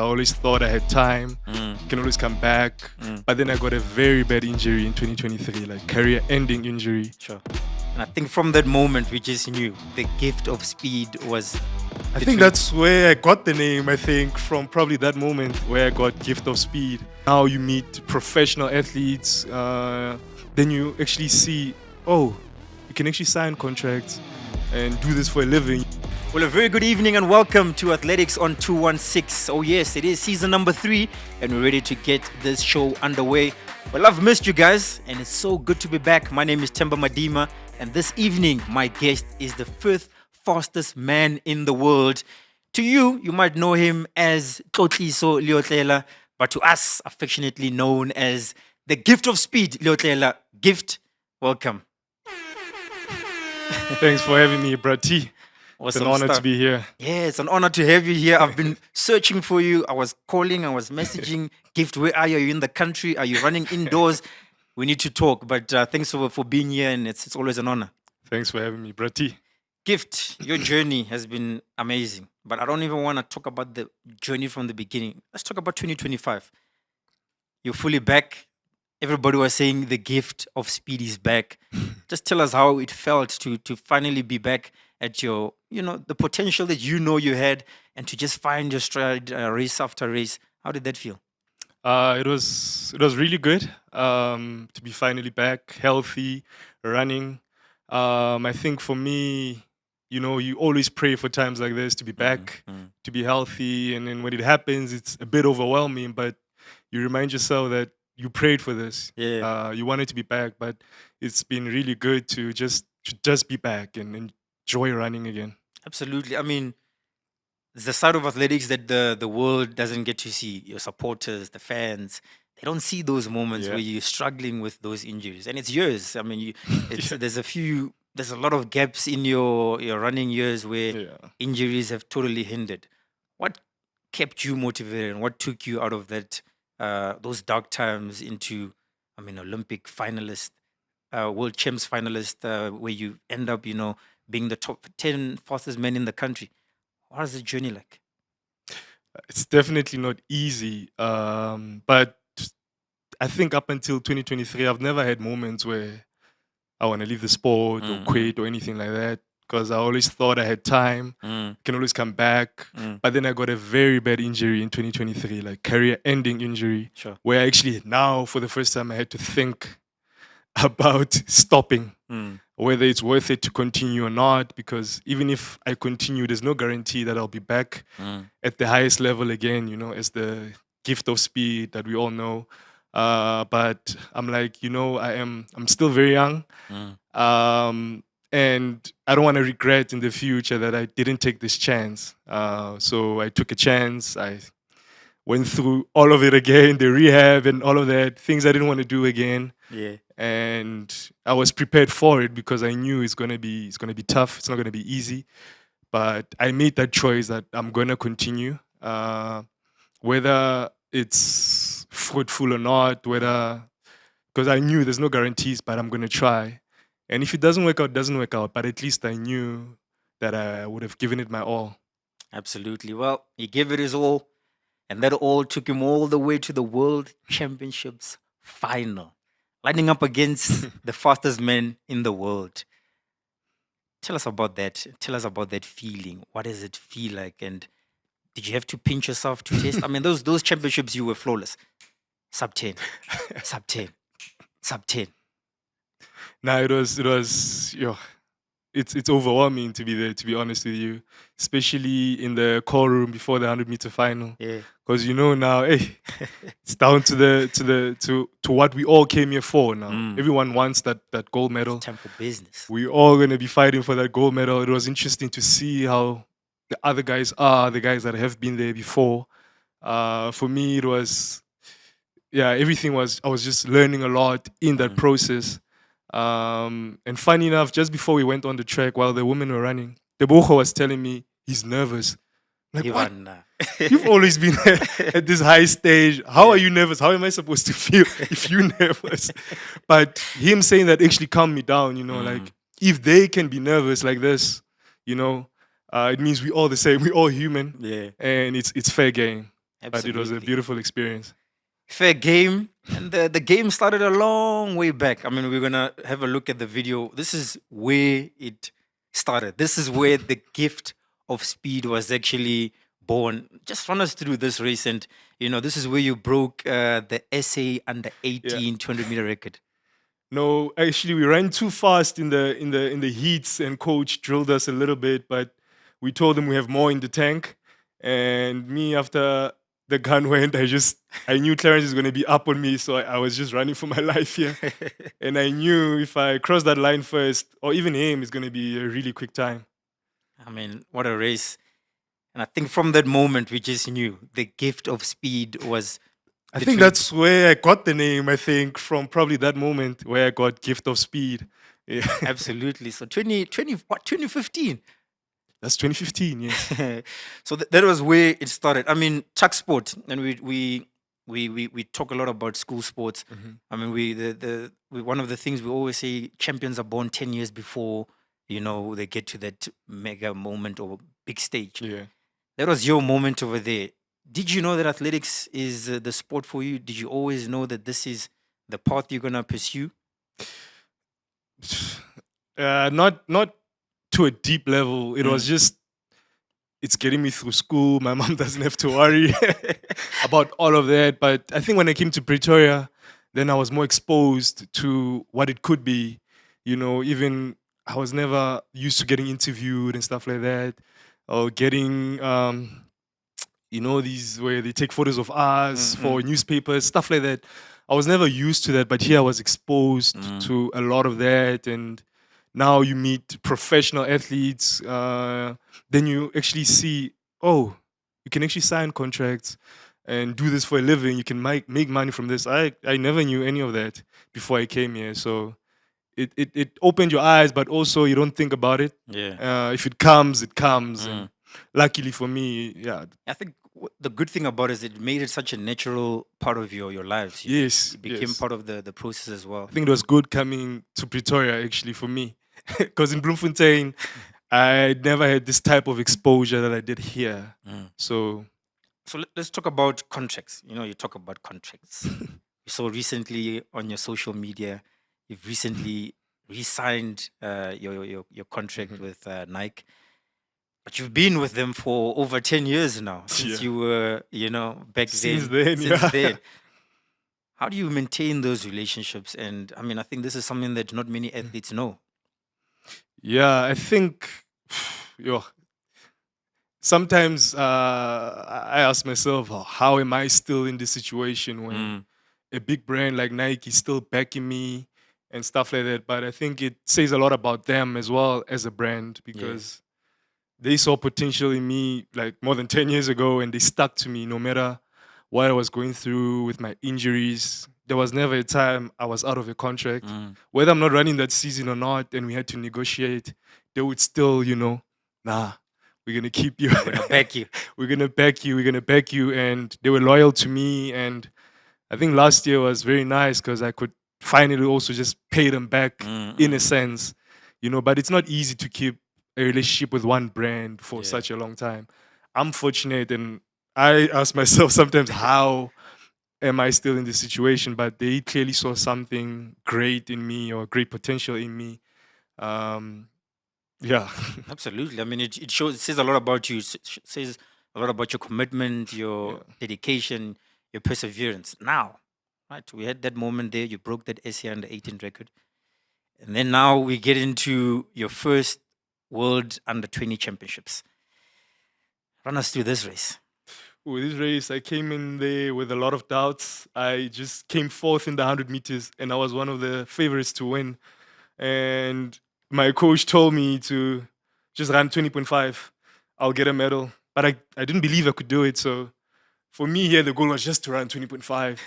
always thought I had time, can always come back. But then I got a very bad injury in 2023, like career-ending injury. Sure. And I think from that moment, we just knew the gift of speed was. I think that's where I got the name, I think, from probably that moment where I got gift of speed. Now you meet professional athletes, then you actually see, oh, you can actually sign contracts and do this for a living. Well, a very good evening and welcome to Athletics on 216. Oh yes, it is season number 3 and we're ready to get this show underway. Well, I've missed you guys and it's so good to be back. My name is Temba Madima and this evening my guest is the 5th fastest man in the world. To you, you might know him as Leotlela, but to us, affectionately known as the gift of speed, Leotlela. Gift, welcome. Thanks for having me, Brati. It's an honor to be here. Yeah, it's an honor to have you here. I've been searching for you. I was calling, I was messaging. Gift, where are you? Are you in the country? Are you running indoors? We need to talk, but thanks for being here, and it's always an honor. Thanks for having me, Brati. Gift, your journey has been amazing, but I don't even want to talk about the journey from the beginning. Let's talk about 2025. You're fully back. Everybody was saying the gift of speed is back. Just tell us how it felt to finally be back at your, the potential that you had, and to just find your stride race after race. How did that feel? It was really good to be finally back, healthy, running. I think for me, you always pray for times like this to be back, to be healthy, and then when it happens, it's a bit overwhelming. But you remind yourself that you prayed for this. Yeah. You wanted to be back, but it's been really good to just be back and enjoy running again. Absolutely. I mean, it's the side of athletics that the world doesn't get to see. Your supporters, the fans, they don't see those moments where you're struggling with those injuries, and it's years. I mean, there's a lot of gaps in your running years where injuries have totally hindered. What kept you motivated, and what took you out of that those dark times into, Olympic finalist, world champs finalist, where you end up, being the top 10 fastest men in the country? What is the journey like? It's definitely not easy, but I think up until 2023, I've never had moments where I want to leave the sport or quit or anything like that, because I always thought I had time, can always come back. But then I got a very bad injury in 2023, like career-ending injury, Sure. where I actually now, for the first time, I had to think about stopping, whether it's worth it to continue or not, because even if I continue, there's no guarantee that I'll be back at the highest level again, as the gift of speed that we all know. But I'm like, I'm still very young. And I don't want to regret in the future that I didn't take this chance. So I took a chance. I went through all of it again, the rehab and all of that, things I didn't want to do again. Yeah. And I was prepared for it because I knew it's gonna be tough. It's not gonna be easy. But I made that choice that I'm gonna continue, whether it's fruitful or not, because I knew there's no guarantees, but I'm gonna try. And if it doesn't work out, it doesn't work out. But at least I knew that I would have given it my all. Absolutely. Well, he gave it his all, and that all took him all the way to the World Championships final, lining up against the fastest men in the world. Tell us about that. Tell us about that feeling. What does it feel like? And did you have to pinch yourself to test? I mean, those championships, you were flawless. Sub 10, sub 10, sub 10. Now it's overwhelming to be there, to be honest with you, especially in the call room before the 100-meter final. Yeah. Because now, it's down to what we all came here for now. Everyone wants that gold medal. Time for business. We're all gonna be fighting for that gold medal. It was interesting to see how the other guys are, the guys that have been there before. For me, it was, everything was, I was just learning a lot in that process. And funny enough, just before we went on the track, while the women were running, the Boho was telling me he's nervous. Like, what? You've always been at this high stage. How are you nervous? How am I supposed to feel if you're nervous? But him saying that actually calmed me down, like, if they can be nervous like this, it means we're all the same. We're all human. Yeah. And it's fair game. but it was a Absolutely. beautiful experience. Fair game. And the game started a long way back. I mean, we're going to have a look at the video. This is where it started. This is where the gift of speed was actually born. Just run us through this race. And, this is where you broke the SA under Yeah. 18 200-meter record. No, actually, we ran too fast in the heats, and coach drilled us a little bit. But we told him we have more in the tank. And me, after the gun went, I knew Clarence is going to be up on me, so I was just running for my life here. And I knew if I cross that line first, or even him, it's going to be a really quick time. I mean, what a race. And I think from that moment, we just knew the gift of speed was. I think literally- that's where I got the name. I think from probably that moment where I got gift of speed. Yeah. Absolutely. So 2015. That's 2015. Yeah. So that was where it started. I mean, track sport, and we talk a lot about school sports. I mean, one of the things we always say, champions are born 10 years before they get to that mega moment or big stage. Yeah. That was your moment over there. Did you know that athletics is the sport for you? Did you always know that this is the path you're gonna pursue? Not to a deep level. It was just, it's getting me through school. My mom doesn't have to worry about all of that. But I think when I came to Pretoria, then I was more exposed to what it could be. Even I was never used to getting interviewed and stuff like that, or getting these where they take photos of us for newspapers, stuff like that. I was never used to that, but here I was exposed to a lot of that. And now you meet professional athletes. Then you actually see, oh, you can actually sign contracts and do this for a living. You can make money from this. I never knew any of that before I came here. So it opened your eyes, but also you don't think about it. Yeah. If it comes, it comes. And luckily for me, yeah. I think the good thing about it is it made it such a natural part of your lives. Yes. It became yes. part of the process as well. I think it was good coming to Pretoria actually for me, because in Bloemfontein, I never had this type of exposure that I did here. So let's talk about contracts. You talk about contracts. We saw recently on your social media, you've recently re-signed your contract with Nike. But you've been with them for over 10 years now, since you were, back Since then. then, yeah. then. How do you maintain those relationships? And I mean, I think this is something that not many athletes know. Yeah, I think, yo, sometimes I ask myself, how am I still in this situation when a big brand like Nike is still backing me and stuff like that? But I think it says a lot about them as well as a brand, because they saw potential in me like more than 10 years ago, and they stuck to me no matter what I was going through with my injuries. There was never a time I was out of a contract. Whether I'm not running that season or not, and we had to negotiate, they would still, nah, we're going to keep you. We're going to back you. We're going to back you. We're going to back you. And they were loyal to me. And I think last year was very nice because I could finally also just pay them back in a sense, but it's not easy to keep a relationship with one brand for such a long time. I'm fortunate, and I ask myself sometimes, how am I still in this situation? But they clearly saw something great in me, or great potential in me. Yeah. Absolutely. I mean, it says a lot about you. It says a lot about your commitment, your dedication, your perseverance. Now, right, we had that moment there. You broke that SA under 18 record. And then now we get into your first World Under 20 Championships. Run us through this race. With this race, I came in there with a lot of doubts. I just came fourth in the 100 meters, and I was one of the favorites to win. And my coach told me to just run 20.5. I'll get a medal. But I didn't believe I could do it. So for me here, the goal was just to run 20.5.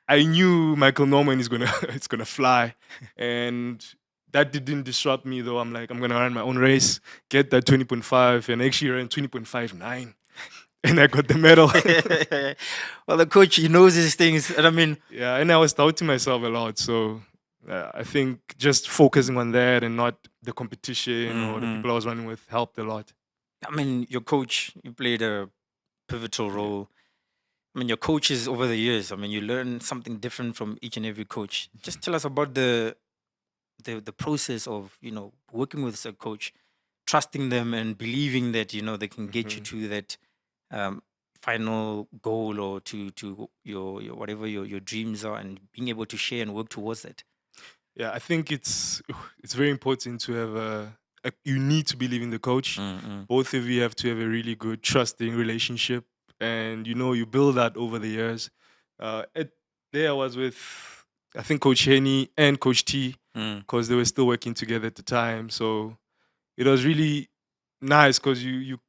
I knew Michael Norman is it's gonna fly. And that didn't disrupt me though. I'm like, I'm gonna run my own race, get that 20.5, and actually ran 20.59. And I got the medal. Well, the coach, he knows his things. And I mean, yeah, and I was doubting myself a lot. So I think just focusing on that and not the competition or the people I was running with helped a lot. I mean, your coach, you played a pivotal role. I mean, your coaches over the years. I mean, you learn something different from each and every coach. Just tell us about the process of working with a coach, trusting them and believing that they can get you Mhm. to that um, final goal or to your whatever your dreams are, and being able to share and work towards that. Yeah, I think it's very important to have you need to believe in the coach. Mm-mm. Both of you have to have a really good trusting relationship, and you build that over the years. At, there I was with, I think, Coach Henny and Coach T, Mm. because they were still working together at the time. So it was really nice because you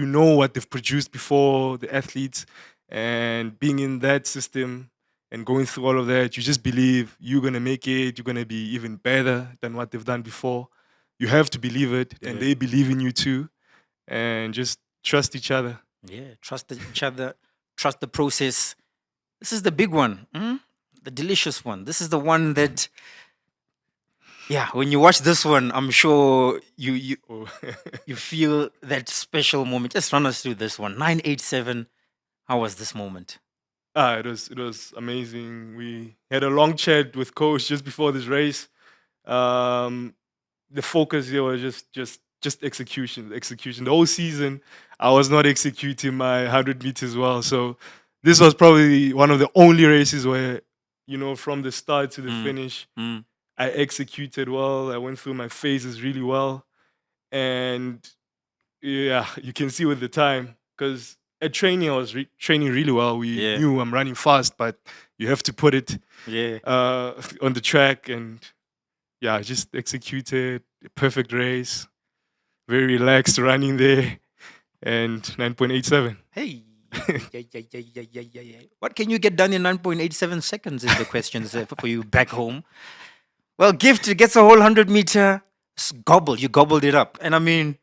know what they've produced before, the athletes, and being in that system and going through all of that, you just believe you're gonna make it, you're gonna be even better than what they've done before. You have to believe it, and Yeah. they believe in you too, and just trust each other. Yeah, trust each other, trust the process. This is the big one, the delicious one. This is the one that, yeah, when you watch this one, I'm sure Oh. you feel that special moment. Just run us through this one. 987. How was this moment? It was amazing. We had a long chat with coach just before this race. Um, the focus here was just execution, execution. The whole season, I was not executing my 100 meters well. So this was probably one of the only races where, from the start to the Mm, finish, mm, I executed well. I went through my phases really well, and yeah, you can see with the time, because at training I was training really well. We yeah, knew I'm running fast, but you have to put it yeah. on the track, and yeah, I just executed a perfect race, very relaxed running there, and 9.87. Hey, yeah. What can you get done in 9.87 seconds is the question for you back home. Well, Gift gets a whole 100-meter gobble. You gobbled it up. And I mean,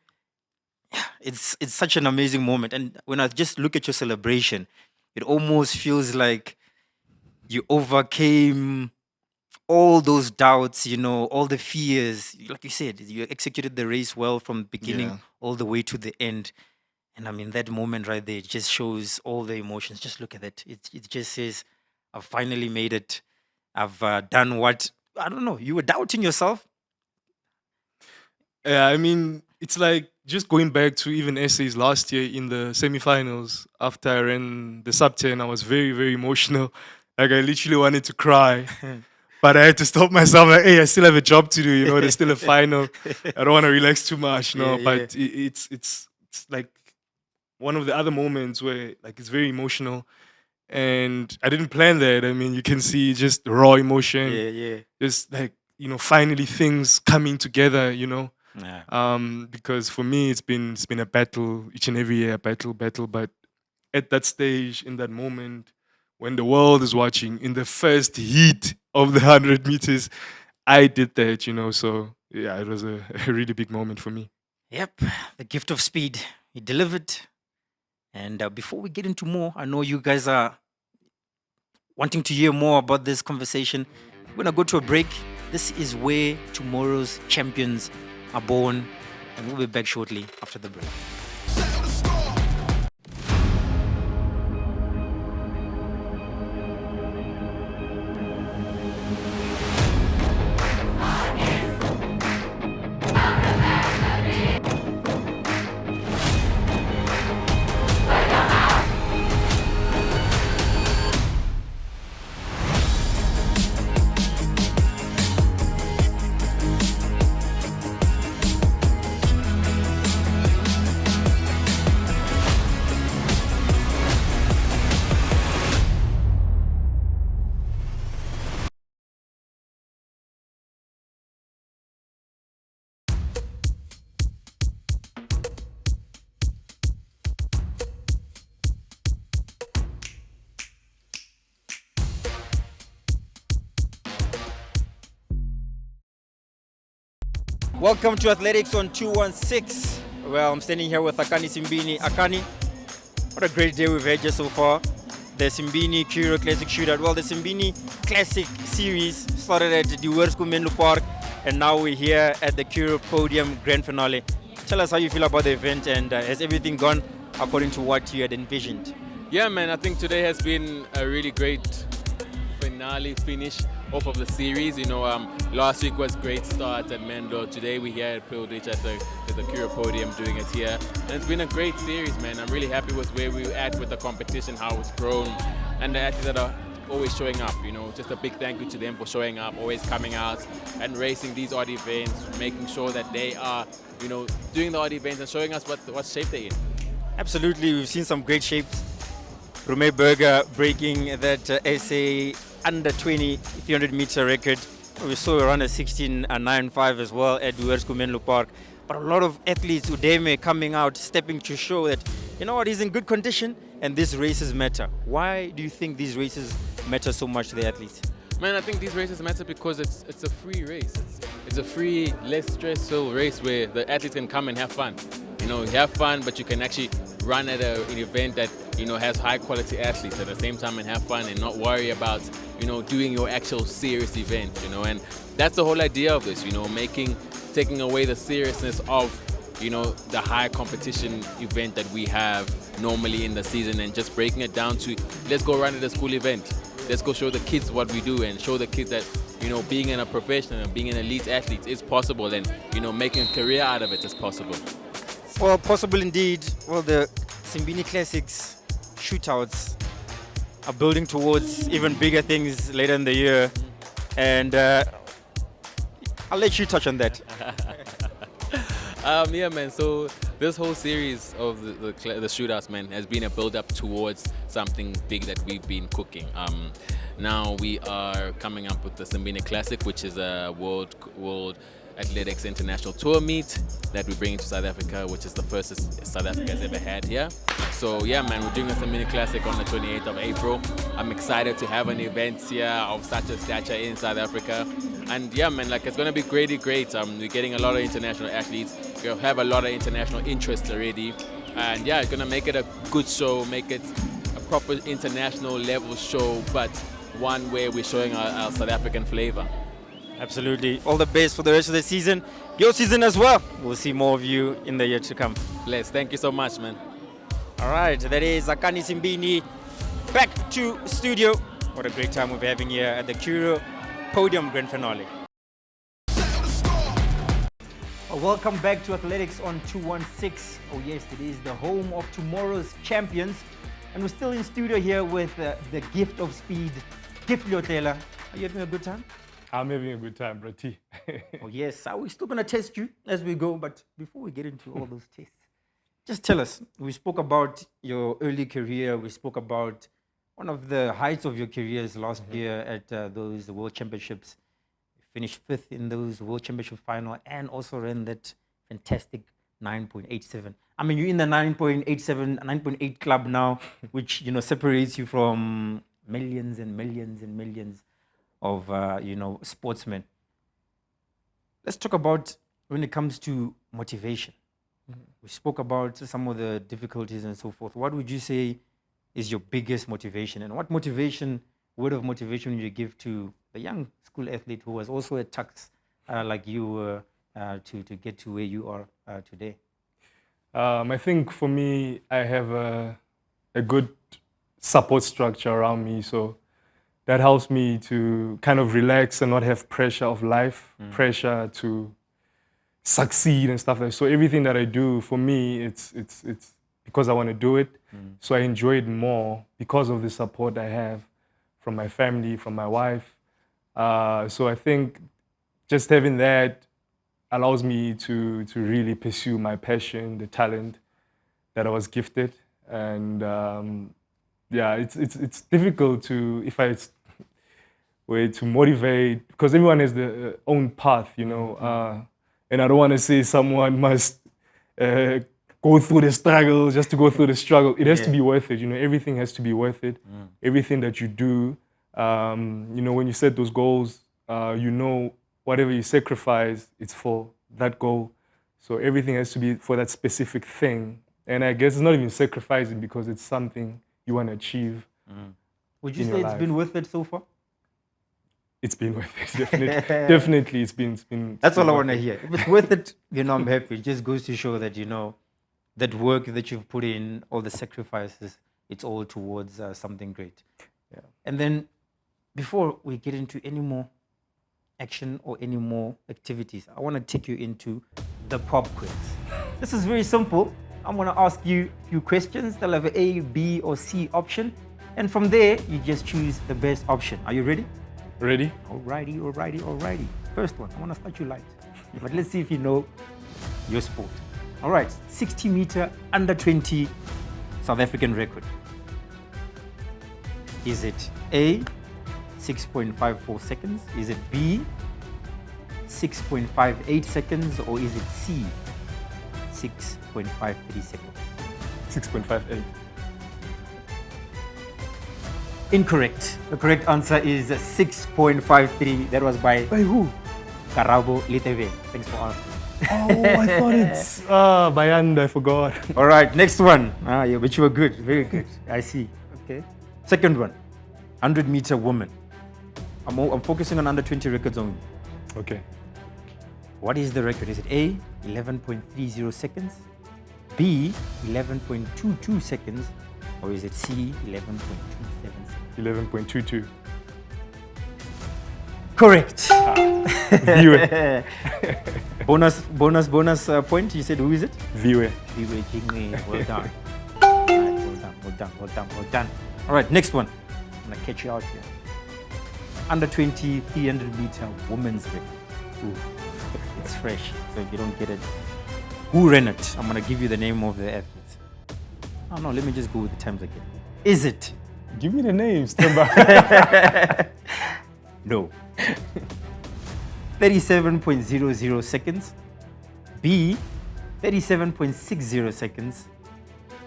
it's such an amazing moment. And when I just look at your celebration, it almost feels like you overcame all those doubts, all the fears. Like you said, you executed the race well from the beginning Yeah. all the way to the end. And I mean, that moment right there just shows all the emotions. Just look at it. It just says, I've finally made it. I've done what, I don't know, you were doubting yourself. Yeah, I mean, it's like just going back to even essays last year in the semifinals. After I ran the sub 10, I was very, very emotional. Like, I literally wanted to cry, but I had to stop myself. Like, hey, I still have a job to do. There's still a final. I don't want to relax too much. Yeah, No, yeah. but it's like one of the other moments where, like, it's very emotional, and I didn't plan that. I mean, you can see just raw emotion, Yeah, yeah. just like, finally things coming together. Yeah. Because for me it's been a battle each and every year, a battle. But at that stage, in that moment, when the world is watching, in the first heat of the 100 meters, I did that. So yeah, it was a really big moment for me. Yep. The gift of speed. He delivered. And before we get into more, I know you guys are wanting to hear more about this conversation. We're going to go to a break. This is where tomorrow's champions are born. And we'll be back shortly after the break. Welcome to Athletics on 216. Well, I'm standing here with Akani Simbini. Akani, what a great day we've had just so far. The Simbini Classic shootout. Well, the Simbini Classic series started at the Worsko Menlo Park, and now we're here at the Podium Grand Finale. Tell us how you feel about the event, and has everything gone according to what you had envisioned? Yeah, man, I think today has been a really great finish off of the series. Last week was great start at Mendo. Today we're here at Pilgridge at the Cura podium doing it here. And it's been a great series, man. I'm really happy with where we're at with the competition, how it's grown, and the athletes that are always showing up. Just a big thank you to them for showing up, always coming out and racing these odd events, making sure that they are, doing the odd events and showing us what shape they're in. Absolutely, we've seen some great shapes. Rume Berger breaking that SA under 20 300 meter record. We saw a runner 16.95 as well at Duersco Menlo Park. But a lot of athletes, Udeme, coming out, stepping to show that, he's in good condition and these races matter. Why do you think these races matter so much to the athletes? Man, I think these races matter because it's a free race. It's a free, less stressful race where the athletes can come and have fun. Have fun, but you can actually run at an event that has high quality athletes at the same time and have fun and not worry about doing your actual serious event. And that's the whole idea of this. Taking away the seriousness of the high competition event that we have normally in the season and just breaking it down to let's go run at a school event. Let's go show the kids what we do and show the kids that being in a professional and being an elite athlete is possible and making a career out of it is possible. Well, possible indeed. Well, the Simbini Classics shootouts are building towards even bigger things later in the year. And I'll let you touch on that. Yeah, man. So this whole series of the shootouts, man, has been a build-up towards something big that we've been cooking. Now we are coming up with the Simbini Classic, which is a world athletics international tour meet that we're bringing to South Africa, which is the first South Africa has ever had here. So yeah, man, we're doing a Simbini Classic on the 28th of April. I'm excited to have an event here of such a stature in South Africa. And yeah, man, it's going to be great. We're getting a lot of international athletes. We'll have a lot of international interest already. And yeah, it's going to make it a good show, make it a proper international level show, but one where we're showing our South African flavor. Absolutely. All the best for the rest of the season. Your season as well. We'll see more of you in the year to come. Bless. Thank you so much, man. All right. That is Akani Simbini. Back to studio. What a great time we're having here at the Curo Podium Grand Finale. Welcome back to Athletics on 216. Oh yes, it is the home of tomorrow's champions. And we're still in studio here with the gift of speed, Gift Leotlela. Are you having a good time? I'm having a good time, bro. Oh yes, we're still going to test you as we go. But before we get into all those tests, just tell us, we spoke about your early career. We spoke about one of the heights of your careers last year at those World Championships. You finished 5th in those World Championship final and also ran that fantastic 9.87. I mean, you're in the 9.87, 9.8 club now, which, separates you from millions and millions and millions of, sportsmen. Let's talk about when it comes to motivation. We spoke about some of the difficulties and so forth. What would you say is your biggest motivation? And what word of motivation would you give to the young school athlete who was also at Tux like you were to get to where you are today? I think for me, I have a good support structure around me. So that helps me to kind of relax and not have pressure of life, pressure to succeed and stuff like that. So everything that I do, for me, it's because I want to do it. So I enjoy it more because of the support I have from my family, from my wife. So I think just having that allows me to really pursue my passion, the talent that I was gifted. And it's difficult to motivate, because everyone has their own path, and I don't want to say someone must go through the struggle just to go through the struggle. It has to be worth it. Everything has to be worth it. Everything that you do, when you set those goals, whatever you sacrifice, it's for that goal. So everything has to be for that specific thing. And I guess it's not even sacrificing because it's something you want to achieve. Would you say it's been worth it so far? It's been worth it, definitely. Definitely, it's been. That's all I want to hear. If it's worth it, I'm happy. It just goes to show that, that work that you've put in, all the sacrifices, it's all towards something great. Yeah. And then before we get into any more action or any more activities, I want to take you into the pop quiz. This is very simple. I'm going to ask you a few questions. They'll have an A, B, or C option. And from there, you just choose the best option. Are you ready? Ready? Alrighty. First one, I want to start you light. But let's see if you know your sport. All right, 60 meter under 20 South African record. Is it A, 6.54 seconds? Is it B, 6.58 seconds? Or is it C, 6.53 seconds? 6.58. Incorrect. The correct answer is 6.53. That was by who? Karabo Leotlela. Thanks for asking. Oh, I thought it's Bayanda. I forgot. All right, next one. Yeah, but you were good. Very good. I see. Okay. Second one. 100 meter woman. I'm focusing on under 20 records only. Okay. What is the record? Is it A, 11.30 seconds, B, 11.22 seconds, or is it C, 11.27 seconds? 11.22. Correct. Viwe. bonus point. You said who is it? Viwe. Viwe Jingwe. Well done. Well done. All right, next one. I'm gonna catch you out here. Under 20 300 meter women's record. Ooh. It's fresh, so if you don't get it, who ran it? I'm gonna give you the name of the athletes. Oh no, let me just go with the times again. Is it? Give me the names. Temba. No. 37.00 seconds. B, 37.60 seconds.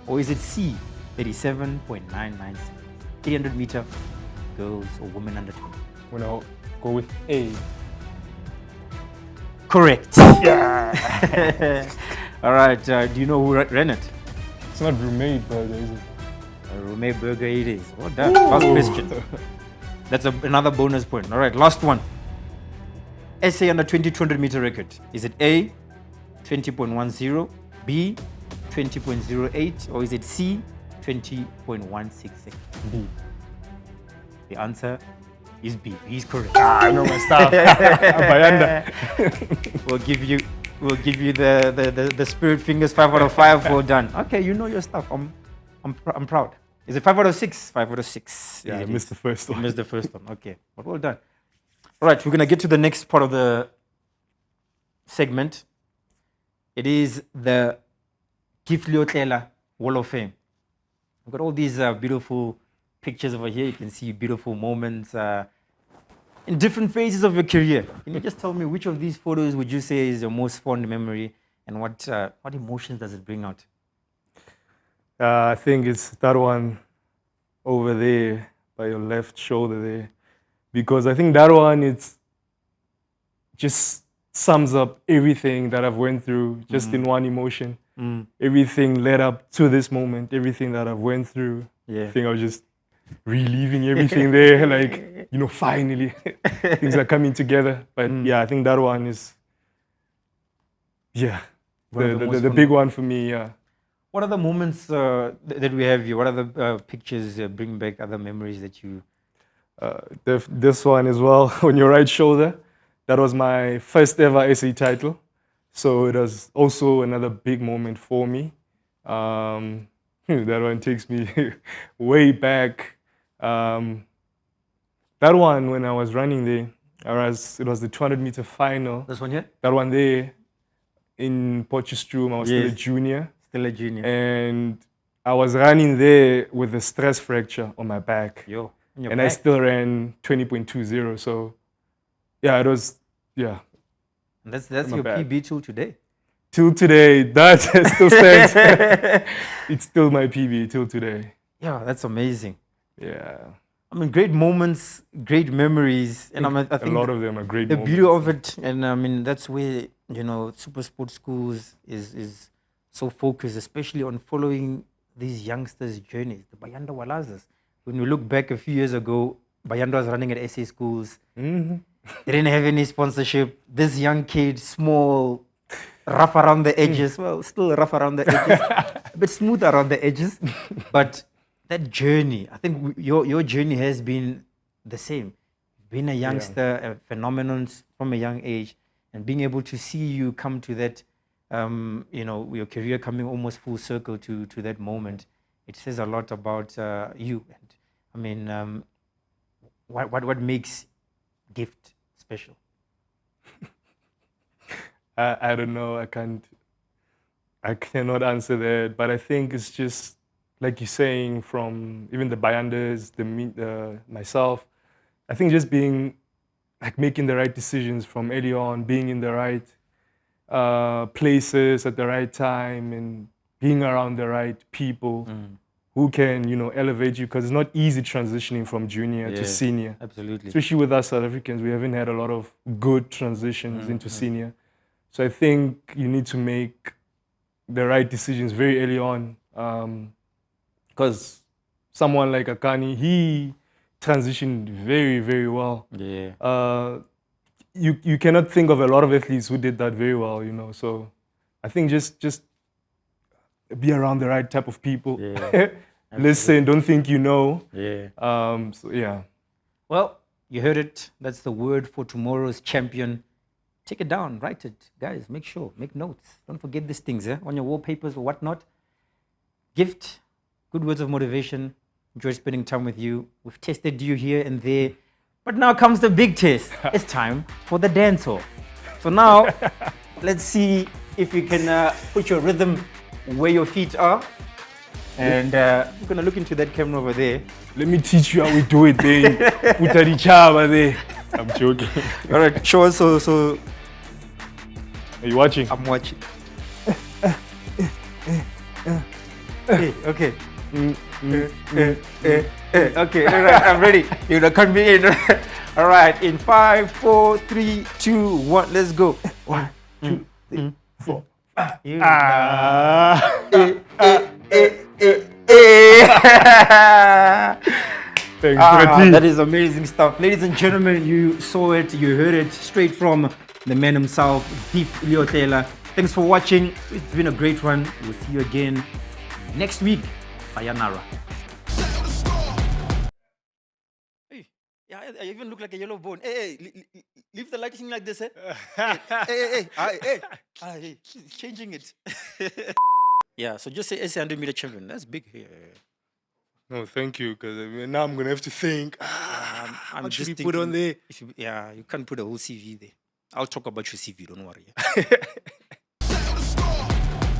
Or is it C, 37.99 seconds? 300 meter girls or women under 20. When I'll go with A. Correct. Yeah. All right. Do you know who ran it? It's not roommate, brother, is it? Roommate Burger it is. Well done. Last question. That's another bonus point. All right. Last one. SA under 20 200 meter record. Is it A, 20.10, B, 20.08, or is it C, 20.16 seconds? B. The answer is B. B is correct. I know my stuff. Bayanda. We'll give you the spirit fingers 5 out of 5. Well done. Okay, you know your stuff. I'm proud. Is it 5 out of 6? 5 out of 6. Yeah, I missed the first one. You missed the first one. Okay, but well done. All right, we're gonna get to the next part of the segment. It is the Leotlela Wall of Fame. We've got all these beautiful pictures over here. You can see beautiful moments in different phases of your career. Can you just tell me which of these photos would you say is your most fond memory, and what emotions does it bring out? I think it's that one over there by your left shoulder there. Because I think that one, it's just sums up everything that I've went through just in one emotion. Everything led up to this moment, everything that I've went through. Yeah. I think I was just reliving everything there, like, finally things are coming together. But yeah, I think that one is, the big one for me, yeah. What are the moments that we have here? What are the pictures bring back other memories that you... This one as well, on your right shoulder, that was my first ever SA title. So it was also another big moment for me. That one takes me way back. That one, when I was running there, it was the 200 meter final. This one here? That one there in Potchefstroom, I was still a junior. Still a junior. And I was running there with a stress fracture on my back. And I still ran 20.20. So, yeah, it was, yeah. And that's your PB till today? Till today, that still stands. It's still my PB till today. Yeah, that's amazing. Yeah. I mean, great moments, great memories. And I think a lot of them are great the moments. beauty of it, and I mean, that's where, SuperSport schools is so focused, especially on following these youngsters' journeys, the Bayanda Walazas. When we look back a few years ago, Bayanda was running at SA schools. They didn't have any sponsorship. This young kid, small, rough around the edges. Well, still rough around the edges, a bit smooth around the edges. But that journey, I think your journey has been the same. Being a youngster, a phenomenon from a young age, and being able to see you come to that, your career coming almost full circle to that moment, it says a lot about you. And I mean, what makes Gift special? I don't know. I cannot answer that. But I think it's just like you're saying, from even the Bayanders, myself. I think just being like making the right decisions from early on, being in the right places at the right time, and being around the right people who can, elevate you, because it's not easy transitioning from junior to senior. Absolutely. Especially with us South Africans, we haven't had a lot of good transitions into senior. So I think you need to make the right decisions very early on, because someone like Akani, he transitioned very, very well. Yeah. You cannot think of a lot of athletes who did that very well, So I think just be around the right type of people. Yeah. Listen, don't think you know. Yeah. So yeah. Well, you heard it. That's the word for tomorrow's champion. Take it down, write it. Guys, make notes. Don't forget these things on your wallpapers or whatnot. Gift, good words of motivation. Enjoyed spending time with you. We've tested you here and there. But now comes the big test. It's time for the dance-off. So now, let's see if you can put your rhythm where your feet are. And I'm going to look into that camera over there. Let me teach you how we do it, babe. Utarichaba there. I'm joking. All right, show us. So are you watching? I'm watching. Hey, okay. Okay, all right, I'm ready. You're gonna cut me in. All right, in 5, 4, 3, 2, 1, let's go. 1, 2, 3, 4. Thanks for the tea. That is amazing stuff. Ladies and gentlemen, you saw it, you heard it straight from the man himself, Deep Leotlela. Thanks for watching. It's been a great one. We'll see you again next week. Sayonara. Hey, yeah, I even look like a yellow bone. Hey, leave the lighting like this, eh? Hey, he's changing it. Yeah, so just say 100-meter champion. That's big here. No, thank you, because now I'm going to have to think. I'm what should just we put on there? You can't put a whole CV there. I'll talk about your CV, don't worry.